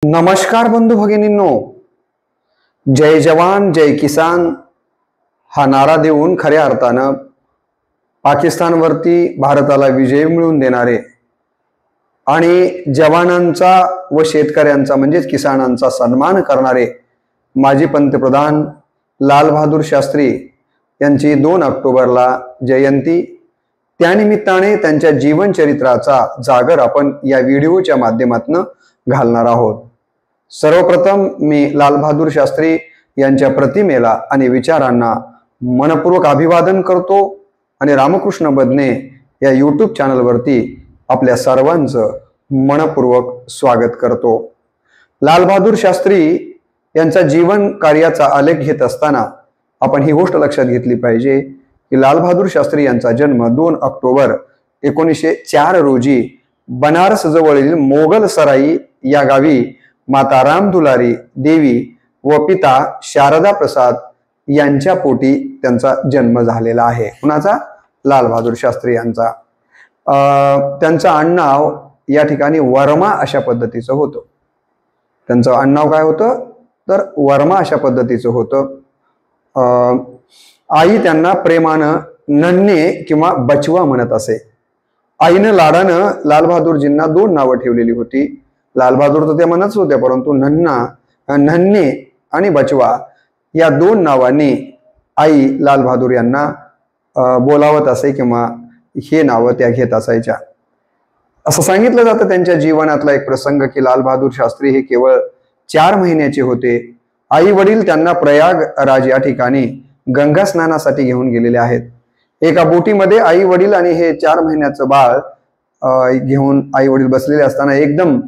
नमस्कार बंधू भगिनींनो, जय जवान जय किसान हा नारा देऊन खऱ्या अर्थानं पाकिस्तानवरती भारताला विजय मिळवून देणारे आणि जवानांचा व शेतकऱ्यांचा म्हणजेच किसानांचा सन्मान करणारे माजी पंतप्रधान लाल बहादूर शास्त्री यांची 2 ऑक्टोबरला जयंती, त्यानिमित्ताने त्यांच्या जीवनचरित्राचा जागर आपण या व्हिडिओच्या माध्यमातून घालणार आहोत। सर्वप्रथम मी लाल बहादूर शास्त्री यांच्या प्रतिमेला आणि विचारांना मनपूर्वक अभिवादन करतो आणि रामकृष्ण बदने या YouTube चॅनलवरती आपल्या सर्वांचं मनपूर्वक स्वागत करतो। लाल बहादूर शास्त्री यांचा जीवन कार्याचा आलेख घेत असताना आपण ही गोष्ट लक्षात घेतली पाहिजे की लाल बहादूर शास्त्री यांचा जन्म 2 ऑक्टोबर 1904 रोजी बनारस जवळील मोगल सराई या गावी माता राम दुलारी देवी व पिता शारदा प्रसाद यांच्या पोटी त्यांचा जन्म झालेला आहे। कुणाचा? लाल बहादूर शास्त्री यांचा। त्यांचं आडनाव या ठिकाणी वर्मा अशा पद्धतीचं होतं। त्यांचं आडनाव काय होतं तर वर्मा अशा पद्धतीचं होतं। आई त्यांना प्रेमानं नन्हे किंवा बचवा म्हणत असे। आईनं लाडानं लाल बहादूरजींना 2 नावं ठेवलेली होती। लाल बहादूर तर ते म्हणतच होते, परंतु नन्हे आणि बचवा या 2 नावांनी आई लाल बहादूर यांना बोलावत असे किंवा हे नावं त्या घेत असायच्या। असं सांगितलं जातं त्यांच्या जीवनातला एक प्रसंग की लाल बहादूर शास्त्री हे केवळ 4 महिन्याचे होते। आई वडील त्यांना प्रयागराज या ठिकाणी गंगा स्नानासाठी घेऊन गेलेले आहेत। एका बोटीमध्ये आई वडील आणि हे 4 महिन्याचं बाळ घेऊन आई वडील बसलेले असताना एकदम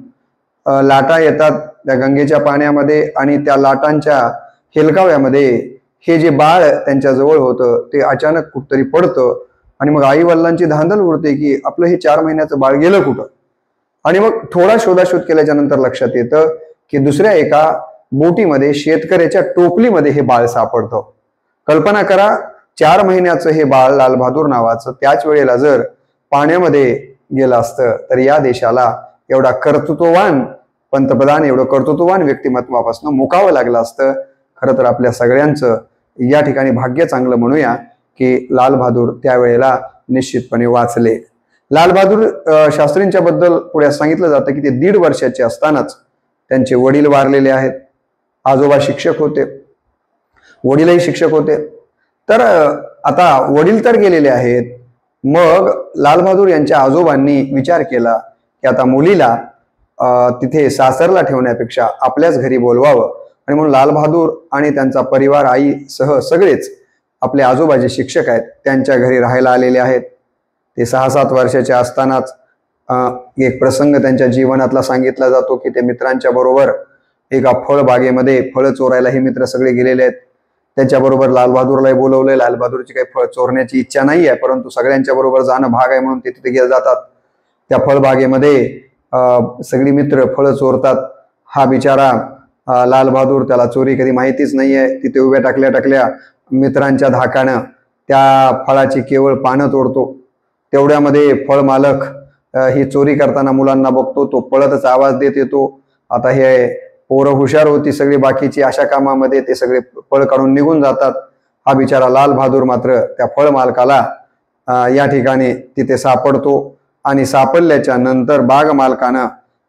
लाटा येतात त्या गंगेच्या पाण्यामध्ये आणि त्या लाटांच्या हेलकाव्यामध्ये हे जे बाळ त्यांच्या जवळ होतं ते अचानक कुठतरी पडतं आणि मग आई वडिलांची धांदल उडते की आपलं हे 4 महिन्याचं बाळ गेलं कुठं। आणि मग थोडा शोधाशोध केल्याच्या नंतर लक्षात येतं की दुसऱ्या एका बोटीमध्ये शेतकऱ्याच्या टोपलीमध्ये हे बाळ सापडतं। कल्पना करा, 4 महिन्याचं हे बाळ लाल बहादूर नावाचं त्याच वेळेला जर पाण्यामध्ये गेलं असतं तर या देशाला एवढा कर्तृत्ववान पंतप्रधान, एवढं कर्तृत्ववान व्यक्तिमत्वापासून मुकावं लागलं असतं। खरं तर आपल्या सगळ्यांचं या ठिकाणी भाग्य चांगलं म्हणूया की लाल बहादूर त्यावेळेला निश्चितपणे वाचले। लाल बहादूर शास्त्रींच्या बद्दल पुढे सांगितलं जातं की ते 1.5 वर्षाचे असतानाच त्यांचे वडील वारलेले आहेत। आजोबा शिक्षक होते, वडीलही शिक्षक होते। तर आता वडील तर गेलेले आहेत, मग लाल बहादूर यांच्या आजोबांनी विचार केला की आता मुलीला तिथे सासरला ठेवण्यापेक्षा आपल्याच घरी बोलवावं आणि म्हणून लाल बहादूर आणि त्यांचा परिवार आई सह सगळेच आपले आजोबा जे शिक्षक आहेत त्यांच्या घरी राहायला आलेले आहेत। ते 6-7 वर्षाचे असतानाच एक प्रसंग त्यांच्या जीवनातला सांगितला जातो की ते मित्रांच्या बरोबर एका फळबागेमध्ये फळं चोरायला हे मित्र सगळे गेलेले आहेत। त्याच्याबरोबर लाल बहादूरलाही बोलवलंय। लाल बहादूरची काही फळ चोरण्याची इच्छा नाही आहे, परंतु सगळ्यांच्या बरोबर जाणं भाग आहे म्हणून ते तिथे गेले जातात। त्या फळबागेमध्ये सगळी मित्र फळं चोरतात। हा बिचारा लाल बहादूर, त्याला चोरी कधी माहितीच नाहीये। तिथे उभ्या टाकल्या मित्रांच्या धाकानं त्या फळाची केवळ पानं तोडतो। तेवढ्यामध्ये फळ मालक ही चोरी करताना मुलांना बघतो, तो पळतच आवाज देत येतो। आता हे पोरं हुशार होती सगळी बाकीची, अशा कामामध्ये ते सगळे फळ काढून निघून जातात। हा बिचारा लाल बहादूर मात्र त्या फळ मालकाला या ठिकाणी तिथे सापडतो आणि सापडल्याच्या नंतर बाग मालकानं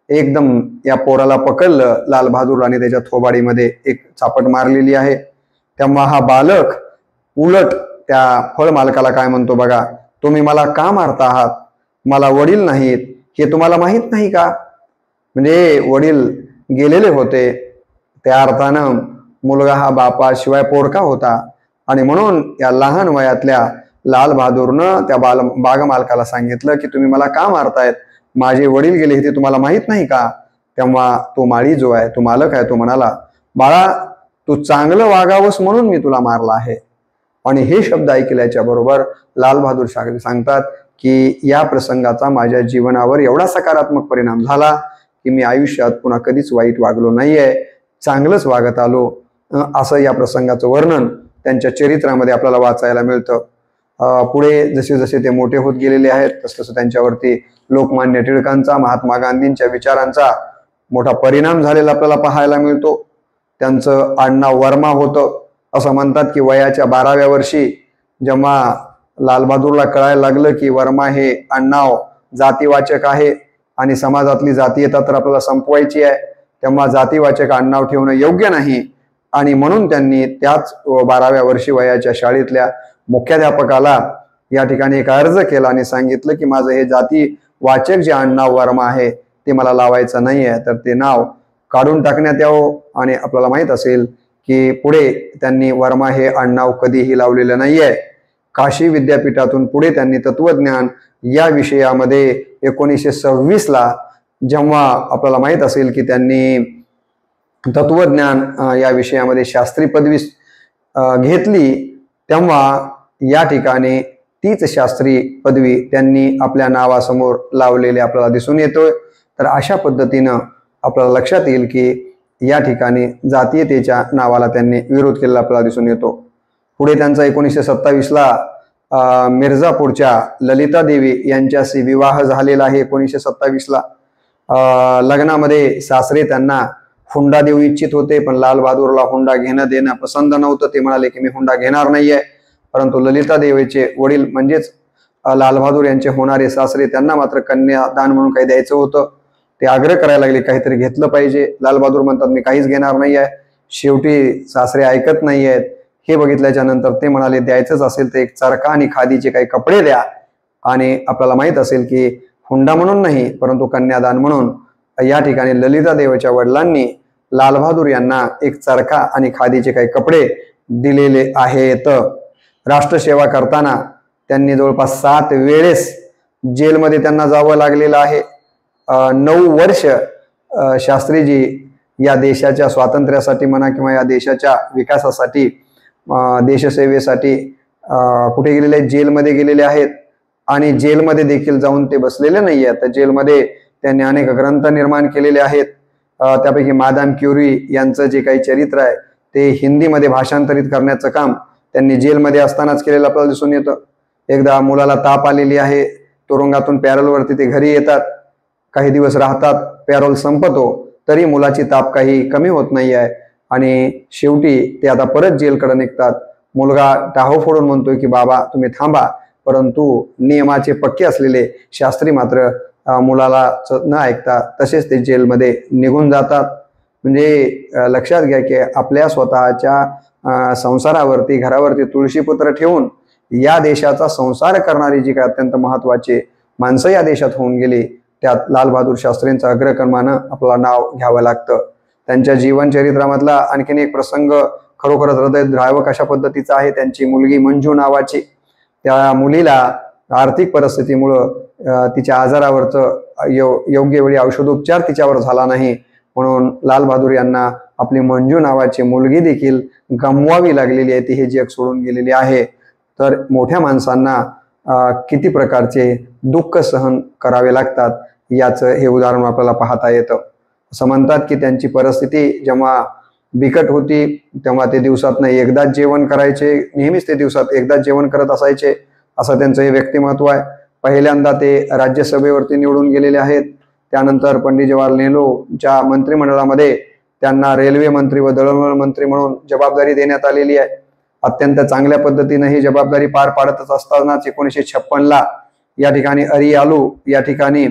एकदम या पोराला पकडलं लाल बहादूर आणि त्याच्या थोबाडीमध्ये एक चापट मारलेली आहे। तेव्हा हा बालक उलट त्या फळ मालकाला काय म्हणतो बघा, तुम्ही मला का मारता आहात? मला वडील नाहीत हे तुम्हाला माहित नाही का? म्हणजे वडील गेलेले होते, त्या अर्थानं मुलगा हा बापाशिवाय पोरका होता आणि म्हणून या लहान वयातल्या लाल बहादूरनं त्या बाग मालकाला सांगितलं की तुम्ही मला का मारतायत? माझे वडील गेले हे तुम्हाला माहित नाही का? तेव्हा तो माळी जो आहे, तो मालक आहे, तो म्हणाला, बाळा तू चांगलं वागावंस म्हणून मी तुला मारला आहे। आणि हे शब्द ऐकल्याच्या बरोबर लाल बहादूर शास्त्री सांगतात की या प्रसंगाचा माझ्या जीवनावर एवढा सकारात्मक परिणाम झाला की मी आयुष्यात पुन्हा कधीच वाईट वागलो नाहीये, चांगलंच वागत आलो। असं या प्रसंगाचं वर्णन त्यांच्या चरित्रामध्ये आपल्याला वाचायला मिळतं। पुढे जसे जसे ते मोठे होत गेलेले आहेत तसतसं त्यांच्यावरती लोकमान्य टिळकांचा, महात्मा गांधींच्या विचारांचा मोठा परिणाम झालेला आपल्याला पाहायला मिळतो. त्यांचं आडनाव वर्मा होतं. असं म्हणतात की वयाच्या 12व्या वर्षी जेव्हा लालबहादूरला कळायला लागलं की वर्मा हे आडनाव जातीवाचक आहे आणि समाजातली जातीयता तर आपल्याला संपवायची आहे, तेव्हा जातीवाचक आडनाव ठेवणं योग्य नाही आणि म्हणून त्यांनी त्याच 12व्या वर्षी वयाच्या शाळेतल्या मुख्याध्यापकाला या ठिकाणी एक अर्ज केला आणि सांगितलं की माझं हे जातीवाचक जे आडनाव वर्मा आहे ते मला लावायचं नाही आहे, तर ते नाव काढून टाकण्यात यावं. आणि आपल्याला माहित असेल की पुढे त्यांनी वर्मा हे आडनाव कधीही लावलेलं नाही आहे. काशी विद्यापीठातून पुढे त्यांनी तत्वज्ञान या विषयामध्ये 1926ला जेव्हा आपल्याला माहित असेल की त्यांनी तत्वज्ञान या विषयामध्ये शास्त्री पदवी घेतली, तेव्हा या ठिकाणी तीच शास्त्री पदवी त्यांनी आपल्या नावासमोर लावलेली आपल्याला दिसून येतोय. तर अशा पद्धतीनं आपल्याला लक्षात येईल की या ठिकाणी जातीयतेच्या नावाला त्यांनी विरोध केलेला आपल्याला दिसून येतो. पुढे त्यांचा 1927ला मिर्झापूरच्या ललिता देवी यांच्याशी विवाह झालेला आहे. 1927ला लग्नामध्ये सासरे त्यांना हुंडा देऊ इच्छित होते, पण लालबहादूरला हुंडा घेणं देणं पसंत नव्हतं. ते म्हणाले की मी हुंडा घेणार नाहीये. परंतु ललिता देवीचे वडील म्हणजेच लालबहादूर यांचे होणारे सासरे त्यांना मात्र कन्यादान म्हणून काही द्यायचं होतं. ते आग्रह करायला लागले काहीतरी घेतलं पाहिजे. लालबहादूर म्हणतात मी काहीच घेणार नाही आहे. शेवटी सासरे ऐकत नाही आहेत. हे बघितल्याच्या नंतर ते म्हणाले द्यायचंच असेल तर एक चरखा आणि खादीचे काही कपडे द्या. आणि आपल्याला माहित असेल की हुंडा म्हणून नाही परंतु कन्यादान म्हणून या ठिकाणी ललिता देवीच्या वडिलांनी लालबहादूर यांना एक चरखा आणि खादीचे काही कपडे दिलेले आहेत. राष्ट्रसेवा करताना त्यांनी जवळपास 7 वेळेस जेलमध्ये त्यांना जावं लागलेलं आहे. 9 वर्ष शास्त्रीजी या देशाच्या स्वातंत्र्यासाठी म्हणा किंवा या देशाच्या विकासासाठी देशसेवेसाठी कुठे गेलेले आहेत, जेलमध्ये गेलेले आहेत. आणि जेलमध्ये देखील जाऊन ते बसलेले नाही आहेत. तर जेलमध्ये त्यांनी अनेक ग्रंथ निर्माण केलेले आहेत. त्यापैकी मादाम क्युरी यांचं जे काही चरित्र आहे ते हिंदीमध्ये भाषांतरित करण्याचं काम त्यांनी जेलमध्ये असतानाच केलेलं आपल्याला दिसून येतं. एकदा मुलाला ताप आलेली आहे, तुरुंगातून पॅरोलवरती ते घरी येतात, काही दिवस राहतात, पॅरोल संपतो तरी मुलाची ताप काही कमी होत नाही आहे आणि शेवटी ते आता परत जेलकडे निघतात. मुलगा टाहो फोडून म्हणतोय की बाबा तुम्ही थांबा, परंतु नियमाचे पक्के असलेले शास्त्री मात्र मुलाला न ऐकता तसेच ते जेलमध्ये निघून जातात. म्हणजे लक्षात घ्या की आपल्या स्वतःच्या संसारावरती घरावरती तुळशीपुत्र ठेवून या देशाचा संसार करणारी जी काही अत्यंत महत्वाची माणसं या देशात होऊन गेली त्यात लालबहादूर शास्त्रींचं अग्रक्रमानं आपलं नाव घ्यावं लागतं. त्यांच्या जीवनचरित्रामधला आणखीन एक प्रसंग खरोखरच हृदयद्रावक अशा पद्धतीचा आहे. त्यांची मुलगी मंजू नावाची, त्या मुलीला आर्थिक परिस्थितीमुळं तिच्या आजारावरचं योग्य वेळी औषधोपचार तिच्यावर झाला नाही, म्हणून लालबहादूर यांना आपली मंजू नावाची मुलगी देखील गमवावी लागलेली आहे. ती हे जग सोडून गेलेली आहे. तर मोठ्या माणसांना किती प्रकारचे दुःख सहन करावे लागतात याचं हे उदाहरण आपल्याला पाहता येतं. असं म्हणतात की त्यांची परिस्थिती जेव्हा बिकट होती तेव्हा ते दिवसातनं एकदाच जेवण करायचे, नेहमीच ते दिवसात एकदाच जेवण करत असायचे, असं त्यांचं हे व्यक्तिमत्व आहे. पहिल्यांदा ते राज्यसभेवरती निवडून गेलेले आहेत. त्यानंतर पंडित जवाहरलाल नेहरूंच्या मंत्रिमंडळामध्ये त्यांना रेल्वे मंत्री व दळणवळण मंत्री म्हणून जबाबदारी देण्यात आलेली आहे. अत्यंत चांगल्या पद्धतीने ही जबाबदारी पार पाडतच असतानाच 1956ला या ठिकाणी अरियालू या ठिकाणी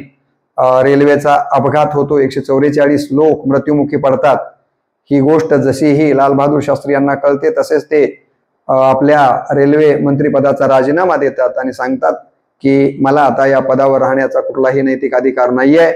रेल्वेचा अपघात होतो. 144 लोक मृत्युमुखी पडतात. ही गोष्ट जशीही लालबहादूर शास्त्री यांना कळते तसेच ते आपल्या रेल्वे मंत्रिपदाचा राजीनामा देतात आणि सांगतात की मला आता या पदावर राहण्याचा कुठलाही नैतिक अधिकार नाही आहे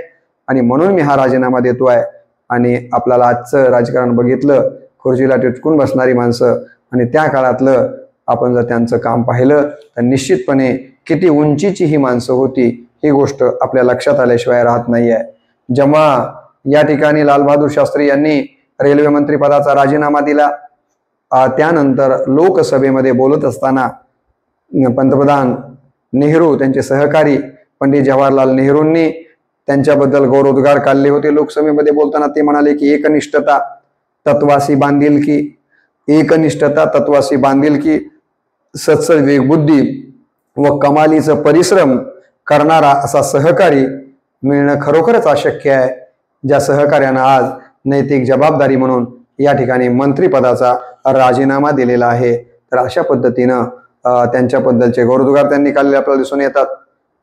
आणि म्हणून मी हा राजीनामा देतो आहे. आणि आपल्याला आजचं राजकारण बघितलं, खुर्चीला टिचकून बसणारी माणसं आणि त्या काळातलं आपण जर त्यांचं काम पाहिलं तर निश्चितपणे किती उंचीची ही माणसं होती ही गोष्ट आपल्या लक्षात आल्याशिवाय राहत नाही आहे. जेव्हा या ठिकाणी लालबहादूर शास्त्री यांनी रेल्वे मंत्री पदाचा राजीनामा दिला, त्यानंतर लोकसभेमध्ये बोलत असताना पंतप्रधान नेहरू त्यांचे सहकारी पंडित जवाहरलाल नेहरूंनी त्यांच्याबद्दल गौरवोद्गार काढले होते. लोकसभेमध्ये बोलताना ते म्हणाले की एकनिष्ठता तत्वासी बांधिलकी, एकनिष्ठता तत्वासी बांधिलकी, सत्सद विवेकबुद्धी व कमालीचं परिश्रम करणारा असा सहकारी मिळणं खरोखरच अशक्य आहे. ज्या सहकार्यानं आज नैतिक जबाबदारी म्हणून या ठिकाणी मंत्रिपदाचा राजीनामा दिलेला आहे। तर अशा पद्धतीनं त्यांच्याबद्दलचे गौरवोद्गार त्यांनी काढलेले आपल्याला दिसून येतात।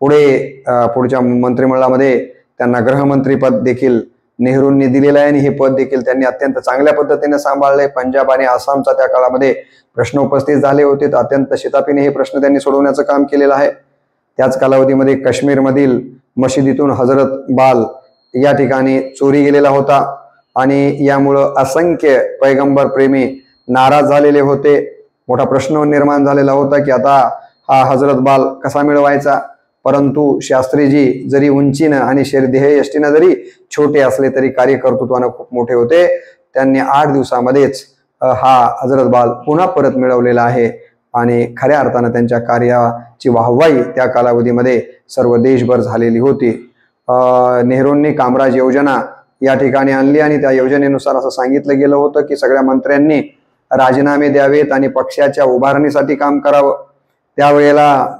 पुढच्या मंत्रिमंडळामध्ये त्यांना गृहमंत्रीपद देखील नेहरूंनी दिलेलं आहे आणि हे पद देखील त्यांनी अत्यंत चांगल्या पद्धतीने सांभाळले। पंजाब आणि आसामचा त्या काळामध्ये प्रश्न उपस्थित झाले होते, तर अत्यंत शिताफीने हे प्रश्न त्यांनी सोडवण्याचं काम केलेलं आहे। त्याच कालावधीमध्ये काश्मीरमधील मशिदीतून हजरत बाल या ठिकाणी चोरी गेलेला होता आणि यामुळं असंख्य पैगंबर प्रेमी नाराज झालेले होते। मोठा प्रश्न निर्माण झालेला होता की आता हा हजरत बाल कसा मिळवायचा। परंतु शास्त्रीजी जरी उंचीनं आणि देहयष्टीनं जरी छोटे असले तरी कार्यकर्तृत्वानं खूप मोठे होते। त्यांनी 8 दिवसामध्येच हा हजरत बाल पुन्हा परत मिळवलेला आहे आणि खऱ्या अर्थानं त्यांच्या कार्याची वाहवाही त्या कालावधीमध्ये सर्व देशभर झालेली होती। नेहरूंनी कामराज योजना या ठिकाणी आणली आणि त्या योजनेनुसार असं सांगितलं गेलं होतं की सगळ्या मंत्र्यांनी राजीनामे द्यावेत आणि पक्षाच्या उभारणीसाठी काम करावं। त्यावेळेला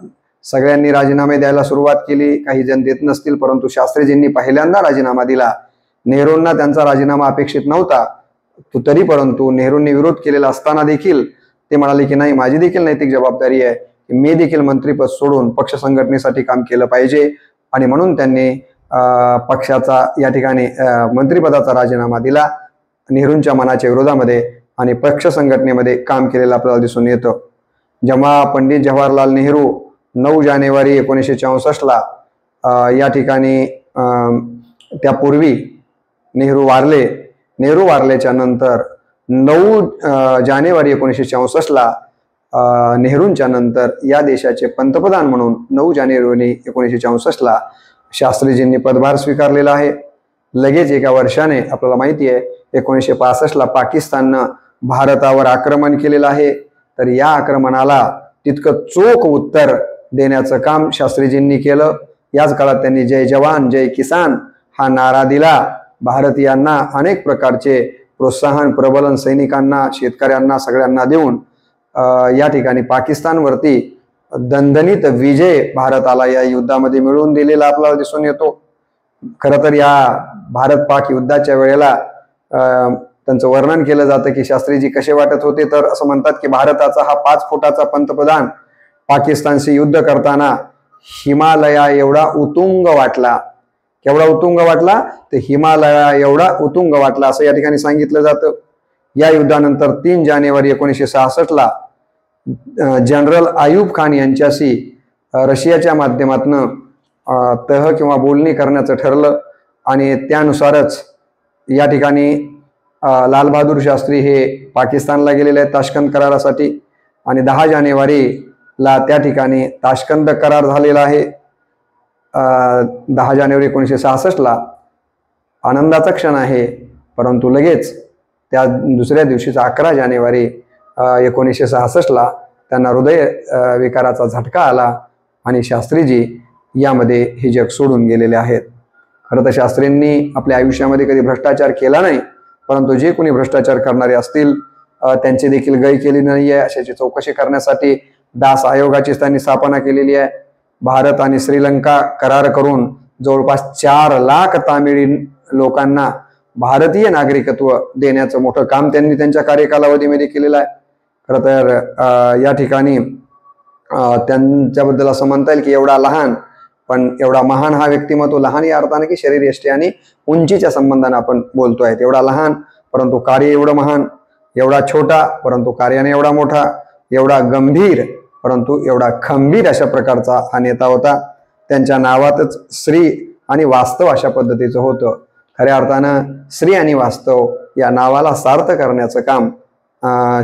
सगळ्यांनी राजीनामे द्यायला सुरुवात केली। काही जण देत नसतील, परंतु शास्त्रीजींनी पहिल्यांदा राजीनामा दिला। नेहरूंना त्यांचा राजीनामा अपेक्षित नव्हता, तरी परंतु नेहरूंनी विरोध केलेला असताना देखील ते म्हणाले की नाही, माझी देखील नैतिक जबाबदारी आहे की मी देखील मंत्रीपद सोडून पक्ष संघटनेसाठी काम केलं पाहिजे आणि म्हणून त्यांनी पक्षाचा या ठिकाणी मंत्रिपदाचा राजीनामा दिला नेहरूंच्या मनाच्या विरोधामध्ये आणि पक्ष संघटनेमध्ये काम केलेलं आपल्याला दिसून येतं। जेव्हा पंडित जवाहरलाल नेहरू 9 जानेवारी 1964ला या ठिकाणी त्यापूर्वी नेहरू वारल्याच्या नंतर 9 जानेवारी 1964ला नेहरूंच्या नंतर या देशाचे पंतप्रधान म्हणून 9 जानेवारी 1964ला शास्त्रीजींनी पदभार स्वीकारलेला आहे। लगेच एका वर्षाने आपल्याला माहिती आहे 1965ला पाकिस्ताननं भारतावर आक्रमण केलेलं आहे। तर या आक्रमणाला तितकं चोख उत्तर देण्याचं काम शास्त्रीजींनी केलं। याच काळात त्यांनी जय जवान जय किसान हा नारा दिला। भारतीयांना अनेक प्रकारचे प्रोत्साहन प्रबलन सैनिकांना शेतकऱ्यांना सगळ्यांना देऊन या ठिकाणी पाकिस्तानवरती दणदणीत विजय भारताला या युद्धामध्ये मिळवून दिलेला आपल्याला दिसून येतो। खरं तर या भारत पाक युद्धाच्या वेळेला त्यांचं वर्णन केलं जातं की शास्त्रीजी कसे वाटत होते, तर असं म्हणतात की भारताचा हा 5 फुटाचा पंतप्रधान पाकिस्तानशी युद्ध करताना हिमालया एवढा उतुंग वाटला। केवढा उतुंग वाटला, तर हिमालया एवढा उतुंग वाटला असं या ठिकाणी सांगितलं जातं। या युद्धानंतर 3 जानेवारी 1966ला जनरल आयुब खान यांच्याशी रशियाच्या माध्यमातून तह किंवा बोलणी करण्याचं ठरलं आणि त्यानुसारच या ठिकाणी लाल बहादूर शास्त्री हे पाकिस्तानला गेलेले आहेत ताशकंद करारासाठी आणि 10 जानेवारीला त्या ठिकाणी ताशकंद करार झालेला आहे। 10 जानेवारी 1966ला आनंदाचा क्षण आहे, परंतु लगेच त्या दुसऱ्या दिवशीच 11 जानेवारी 1966ला त्यांना हृदय विकाराचा झटका आला आणि शास्त्रीजी यामध्ये हे जग सोडून गेलेले आहेत। खरं तर शास्त्रींनी आपल्या आयुष्यामध्ये कधी भ्रष्टाचार केला नाही, परंतु जे कोणी भ्रष्टाचार करणारे असतील त्यांची देखील गय केली नाही आहे। अशाची चौकशी करण्यासाठी दास आयोगाची त्यांनी स्थापना केलेली आहे। भारत आणि श्रीलंका करार करून जवळपास 4 लाख तामिळी लोकांना भारतीय नागरिकत्व देण्याचं मोठं काम त्यांनी त्यांच्या कार्यकालावधीमध्ये केलेलं आहे। खरं तर या ठिकाणी त्यांच्याबद्दल असं म्हणता येईल की एवढा लहान पण एवढा महान हा व्यक्तिमत्व, लहान या अर्थाने की शरीरयष्टी आणि उंचीच्या संबंधाने आपण बोलतोय। एवढा लहान परंतु कार्य एवढं महान, एवढा छोटा परंतु कार्याने एवढा मोठा, एवढा गंभीर परंतु एवढा खंबीर अशा प्रकारचा हा नेता होता। त्यांच्या नावातच श्री आणि वास्तव अशा पद्धतीचं होतं। खऱ्या अर्थानं श्री आणि वास्तव या नावाला सार्थ करण्याचं काम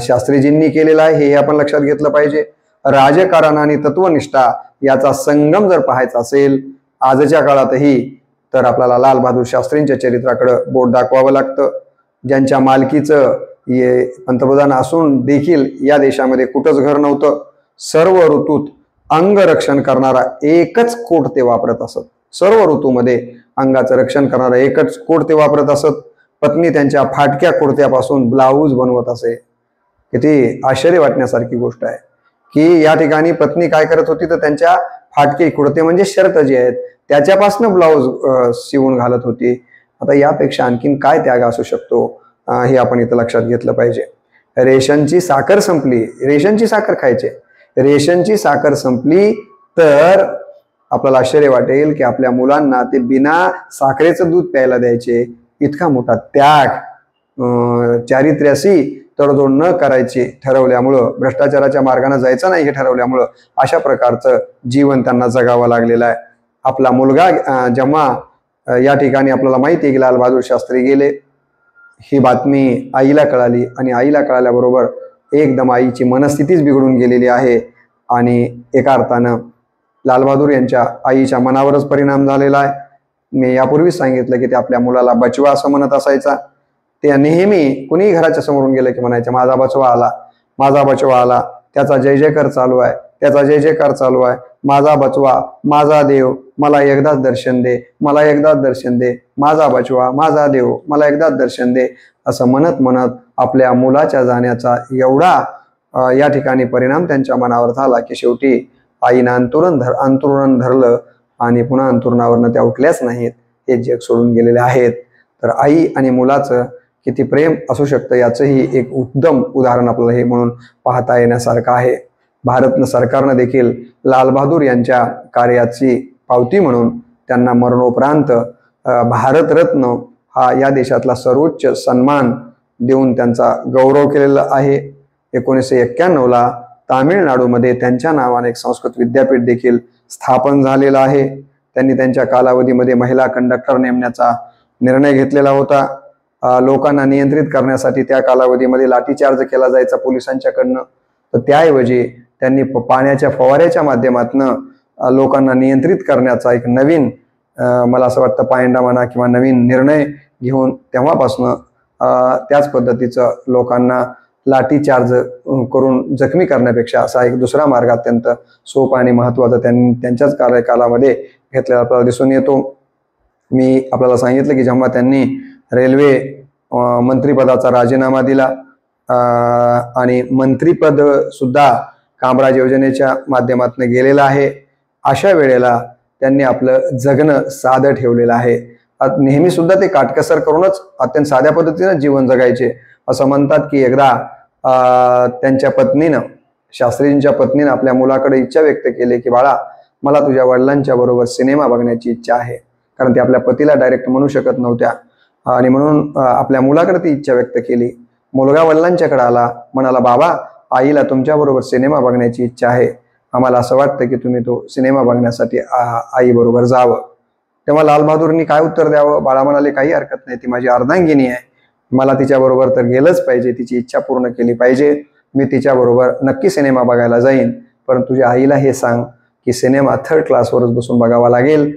शास्त्रीजींनी केलेलं आहे, हे आपण लक्षात घेतलं पाहिजे। राजकारण आणि तत्वनिष्ठा याचा संगम जर पाहायचा असेल आजच्या काळातही, तर आपल्याला लाल बहादूर शास्त्रींच्या चरित्राकडे बोट दाखवावं लागतं। ज्यांच्या मालकीचं पंतप्रधान असून देखील या देशामध्ये कुठंच घर नव्हतं। सर्व ऋतूत अंगरक्षण करणारा एकच कोट ते वापरत असत। सर्व ऋतूमध्ये अंगाचं रक्षण करणारा एकच कोट ते वापरत असत। पत्नी त्यांच्या फाटक्या कुर्त्यापासून ब्लाऊज बनवत असे। किती आश्चर्य वाटण्यासारखी गोष्ट आहे की या ठिकाणी पत्नी काय करत होती, तर त्यांच्या फाटके कुर्ते म्हणजे शर्ट जे आहेत त्याच्यापासून ब्लाऊज शिवून घालत होती आता यापेक्षा आणखीन काय त्याग असू शकतो हे आपण इथं लक्षात घेतलं पाहिजे. रेशनची साखर संपली, रेशनची साखर खायचे, रेशनची साखर संपली तर आपल्याला आश्चर्य वाटेल की आपल्या मुलांना ते बिना साखरेचं दूध प्यायला द्यायचे. इतका मोठा त्याग चारित्र्याशी तडजोड न करायची ठरवल्यामुळं, भ्रष्टाचाराच्या मार्गाने जायचं नाही हे ठरवल्यामुळं अशा प्रकारचं जीवन त्यांना जगावं लागलेलं आहे. आपला मुलगा जेव्हा या ठिकाणी आपल्याला माहिती आहे की लाल बहादूर शास्त्री गेले, ही बातमी आईला कळाली आणि आईला कळाल्याबरोबर एकदम आईची मनस्थितीच बिघडून गेलेली आहे आणि एका अर्थानं लाल बहादूर यांच्या आईच्या मनावरच परिणाम झालेला आहे. मी यापूर्वीच सांगितलं की ते आपल्या मुलाला बचवा असं म्हणत असायचा. ते नेहमी कुणीही घराच्या समोरून गेलं की म्हणायचे माझा बचवा आला, माझा बचवा आला, त्याचा जय जयकार चालू आहे, त्याचा जय जयकार चालू आहे, माझा बचवा, माझा देव मला एकदाच दर्शन दे, मला एकदाच दर्शन दे, माझा बचवा, माझा देव मला एकदाच दर्शन दे, असं म्हणत म्हणत आपल्या मुलाच्या जाण्याचा एवढा या ठिकाणी परिणाम त्यांच्या मनावर झाला की शेवटी आईनं अंतरुण धरलं आणि पुन्हा अंतरुणावरनं त्या उठल्याच नाहीत, हे जग सोडून गेलेले आहेत. तर आई आणि मुलाचं किती प्रेम असू शकतं याचंही एक उत्तम उदाहरण आपल्याला हे म्हणून पाहता येण्यासारखं आहे. भारत सरकारनं देखील लाल बहादूर यांच्या कार्याची पावती म्हणून त्यांना मरणोपरांत भारतरत्न हा या देशातला सर्वोच्च सन्मान देऊन त्यांचा गौरव केलेला आहे. 1991ला तामिळनाडूमध्ये त्यांच्या नावाने एक संस्कृत विद्यापीठ देखील स्थापन झालेलं आहे. त्यांनी त्यांच्या कालावधीमध्ये महिला कंडक्टर नेमण्याचा निर्णय घेतलेला होता. लोकांना नियंत्रित करण्यासाठी त्या कालावधीमध्ये लाठीचार्ज केला जायचा पोलिसांच्याकडनं, तर त्याऐवजी त्यांनी पाण्याच्या फवाऱ्याच्या माध्यमातून लोकांना नियंत्रित करण्याचा एक नवीन मला असं वाटतं पायंडा म्हणा किंवा नवीन निर्णय घेऊन तेव्हापासून त्याच पद्धतीचं लोकांना लाठीचार्ज करून जखमी करण्यापेक्षा असा एक दुसरा मार्ग अत्यंत सोपा आणि महत्त्वाचा त्यांच्याच कार्यकालामध्ये घेतलेला आपल्याला दिसून येतो. मी आपल्याला सांगितलं की जेव्हा त्यांनी रेल्वे मंत्रिपदाचा राजीनामा दिला आणि मंत्रिपद सुद्धा कामराज योजनेच्या माध्यमातून गेलेलं आहे, अशा वेळेला त्यांनी आपलं जगणं साधं ठेवलेलं आहे. नेहमी सुद्धा ते काटकसर करूनच अत्यंत साध्या पद्धतीनं जीवन जगायचे. असं म्हणतात की एकदा त्यांच्या पत्नीनं, शास्त्रीजींच्या पत्नीनं आपल्या मुलाकडे इच्छा व्यक्त केली की बाळा मला तुझ्या वडिलांच्या बरोबर सिनेमा बघण्याची इच्छा आहे, कारण ते आपल्या पतीला डायरेक्ट म्हणू शकत नव्हत्या आणि म्हणून आपल्या मुलाकडे ती इच्छा व्यक्त केली. मुलगा वडिलांच्याकडे आला, म्हणाला बाबा आईला तुमच्याबरोबर सिनेमा बघण्याची इच्छा आहे, आम्हाला असं वाटतं की तुम्ही तो सिनेमा बघण्यासाठी आई बरोबर जावं. तेव्हा लाल बहादूरनी काय उत्तर द्यावं? बाळा म्हणाले काही हरकत नाही, ती माझी अर्धांगिनी आहे, मला तिच्याबरोबर तर गेलंच पाहिजे, तिची इच्छा पूर्ण केली पाहिजे, मी तिच्याबरोबर नक्की सिनेमा बघायला जाईन, पण तुझ्या आईला हे सांग की सिनेमा 3rd क्लासवरच बसून बघावा लागेल,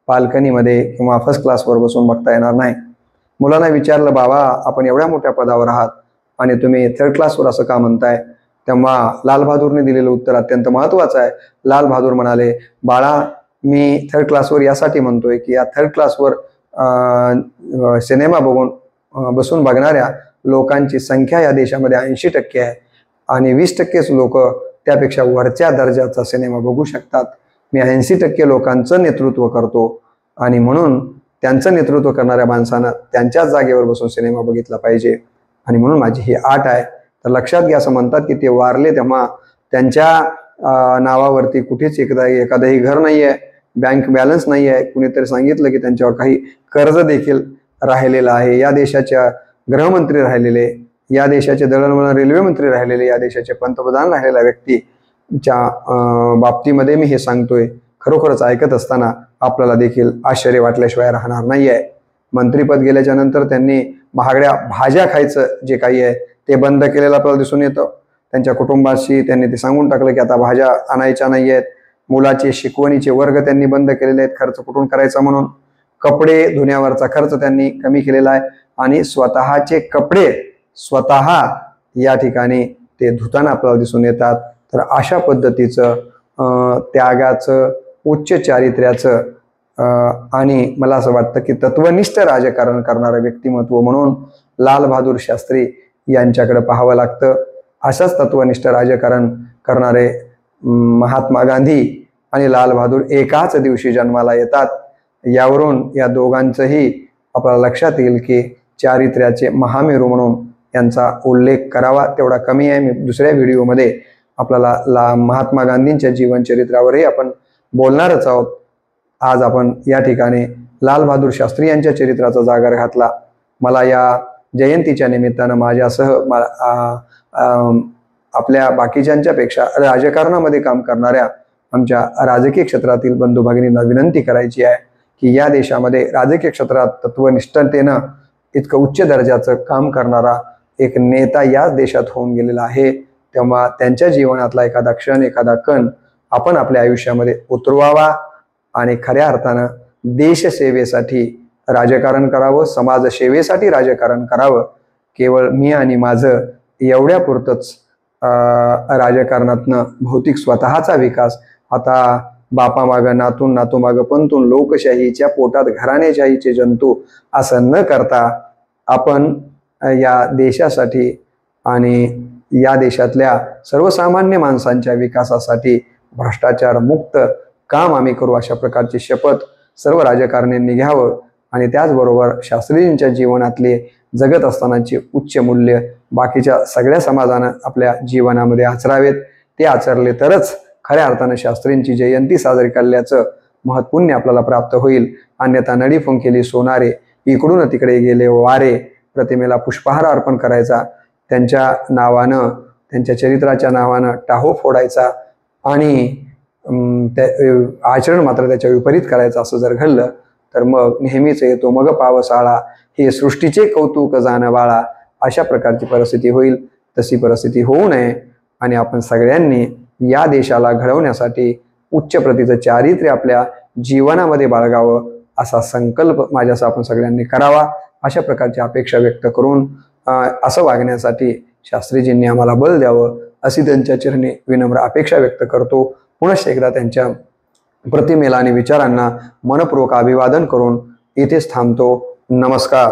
बाल्कनीमध्ये किंवा फर्स्ट क्लासवर बसून बघता येणार नाही. मुलांना विचारलं बाबा आपण एवढ्या मोठ्या पदावर आहात आणि तुम्ही 3rd क्लासवर असं का म्हणताय? तेव्हा लाल बहादूरने दिलेलं उत्तर अत्यंत महत्त्वाचं आहे. लाल बहादूर म्हणाले बाळा मी 3rd क्लासवर यासाठी म्हणतोय की या 3rd क्लासवर सिनेमा बसून बघणाऱ्या लोकांची संख्या या देशामध्ये 80% आहे आणि 20%च लोक त्यापेक्षा वरच्या दर्जाचा सिनेमा बघू शकतात. मी 80% लोकांचं नेतृत्व करतो आणि म्हणून त्यांचं नेतृत्व करणाऱ्या माणसानं त्यांच्याच जागेवर बसून सिनेमा बघितला पाहिजे आणि म्हणून माझी ही आट आहे. तर लक्षात घ्या, असं म्हणतात की ते वारले तेव्हा त्यांच्या नावावरती कुठेच एखादंही घर नाही आहे, बँक बॅलन्स नाही आहे. कुणीतरी सांगितलं की त्यांच्यावर काही कर्ज देखील राहिलेलं आहे. या देशाच्या गृहमंत्री राहिलेले, या देशाचे दळणवळण रेल्वे मंत्री राहिलेले, या देशाचे पंतप्रधान राहिलेल्या व्यक्तीच्या बाबतीमध्ये मी हे सांगतोय. खरोखरच ऐकत असताना आपल्याला देखील आश्चर्य वाटल्याशिवाय राहणार नाही आहे. मंत्रीपद गेल्याच्या नंतर त्यांनी महागड्या भाज्या खायचं जे काही आहे ते बंद केलेलं आपल्याला दिसून येतं. त्यांच्या कुटुंबाशी त्यांनी ते सांगून टाकलं की आता भाज्या आणायच्या नाही आहेत. मुलाचे शिकवणीचे वर्ग त्यांनी बंद केलेले आहेत खर्च कुठून करायचा म्हणून. कपडे धुण्यावरचा खर्च त्यांनी कमी केलेला आहे आणि स्वतःचे कपडे स्वतः या ठिकाणी ते धुताना आपल्याला दिसून येतात. तर अशा पद्धतीचं त्यागाचं, उच्च चारित्र्याचं आणि मला असं वाटतं की तत्वनिष्ठ राजकारण करणारं व्यक्तिमत्व म्हणून लाल बहादूर शास्त्री यांच्याकडे पाहावं लागतं. अशाच तत्वनिष्ठ राजकारण करणारे महात्मा गांधी आणि लाल बहादूर एकाच दिवशी जन्माला येतात. यावरून या दोघांचंही आपल्याला लक्षात येईल की चारित्र्याचे महामेरू म्हणून यांचा उल्लेख करावा तेवढा कमी आहे. मी दुसऱ्या व्हिडिओमध्ये आपल्याला महात्मा गांधींच्या जीवनचरित्रावरही आपण बोलणारच आहोत. आज आपण या ठिकाणी लाल बहादूर शास्त्री यांच्या चरित्राचा जागर घातला. मला या जयंतीच्या निमित्तानं माझ्यासह आपल्या बाकीच्यांच्यापेक्षा राजकारणामध्ये काम करणाऱ्या आमच्या राजकीय क्षेत्रातील बंधू भगिनींना विनंती करायची आहे की या देशामध्ये राजकीय क्षेत्रात तत्वनिष्ठतेनं इतकं उच्च दर्जाचं काम करणारा एक नेता याच देशात होऊन गेलेला आहे. तेव्हा त्यांच्या जीवनातला एखादा क्षण, एखादा कण आपण आपल्या आयुष्यामध्ये उतरवावा आणि खऱ्या अर्थानं देशसेवेसाठी राजकारण करावं, समाजसेवेसाठी राजकारण करावं. केवळ मी आणि माझं एवढ्यापुरतंच राजकारणातनं भौतिक स्वतःचा विकास, आता बापामागं नातून, नातूमागं पंतून, लोकशाहीच्या पोटात घराणेशाहीचे जंतू असं न करता आपण या देशासाठी आणि या देशातल्या सर्वसामान्य माणसांच्या विकासासाठी भ्रष्टाचार मुक्त काम आम्ही करू अशा प्रकारची शपथ सर्व राजकारण्यांनी घ्यावं. आणि त्याचबरोबर शास्त्रीजींच्या जीवनातले जगत असतानाची उच्च मूल्य बाकीच्या सगळ्या समाजानं आपल्या जीवनामध्ये आचरावेत. ते आचरले तरच खऱ्या अर्थानं शास्त्रींची जयंती साजरी केल्याचं महत्पुण्य आपल्याला प्राप्त होईल. अन्यथा नडी फुंकेली सोनारे, इकडून तिकडे गेले वारे, प्रतिमेला पुष्पहार अर्पण करायचा, त्यांच्या नावानं, त्यांच्या चरित्राच्या नावानं टाहो फोडायचा आणि आचरण मात्र त्याच्या विपरीत करायचं असं जर घडलं तर मग नेहमीच येतो मग पावसाळा, हे सृष्टीचे कौतुक जाणं बाळा, अशा प्रकारची परिस्थिती होईल. तशी परिस्थिती होऊ नये आणि आपण सगळ्यांनी या देशाला घडवण्यासाठी उच्च प्रतीचं चारित्र्य आपल्या जीवनामध्ये बाळगावं असा संकल्प माझ्यासह आपण सगळ्यांनी करावा. अशा प्रकारची अपेक्षा व्यक्त करून असं वागण्यासाठी शास्त्रीजींनी आम्हाला बल द्यावं अशी त्यांच्या चरणी विनम्र अपेक्षा व्यक्त करतो. पुनश्च एकदा त्यांच्या प्रतिमेला आणि विचारांना मनपूर्वक अभिवादन करून इथेच थांबतो. नमस्कार.